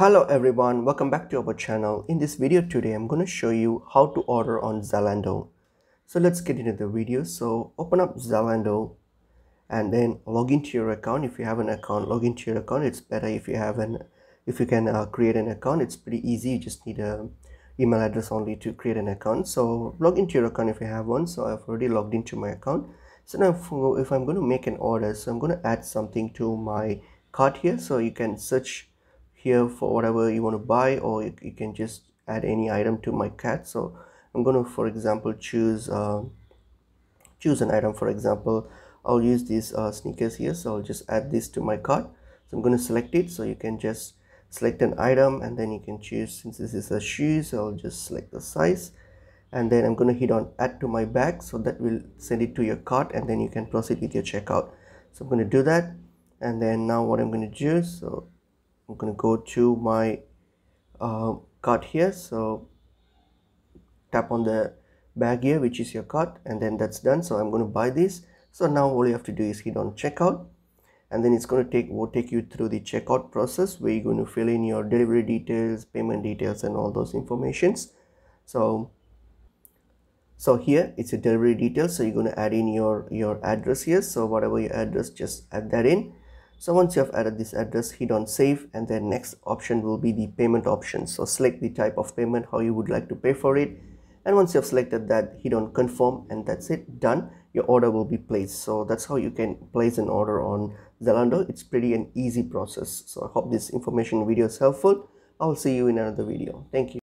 Hello everyone, welcome back to our channel. In this video today, I'm going to show you how to order on Zalando. So let's get into the video. So open up Zalando and then log into your account. If you have an account, log into your account. It's better if you can create an account. It's pretty easy. You just need a email address only to create an account. So log into your account if you have one. So I've already logged into my account. So now if I'm going to make an order, so I'm going to add something to my cart here. So you can search here for whatever you want to buy, or you can just add any item to my cart. So I'm going to, for example, choose an item. For example, I'll use these sneakers here, so I'll just add this to my cart. So I'm going to select it. So you can just select an item and then you can choose, since this is a shoe, so I'll just select the size, and then I'm going to hit on add to my bag, so that will send it to your cart and then you can proceed with your checkout. So I'm going to do that, and then now what I'm going to do, so I'm going to go to my cart here. So tap on the bag here, which is your cart, and then that's done. So I'm going to buy this. So now all you have to do is hit on checkout, and then it's going to take you through the checkout process, where you're going to fill in your delivery details, payment details, and all those informations. So here it's a delivery details, so you're going to add in your address here. So whatever your address, just add that in. So once you have added this address, hit on save, and then next option will be the payment option. So select the type of payment, how you would like to pay for it, and once you have selected that, hit on confirm, and that's it, done. Your order will be placed. So that's how you can place an order on Zalando. It's pretty an easy process. So I hope this information video is helpful. I'll see you in another video. Thank you.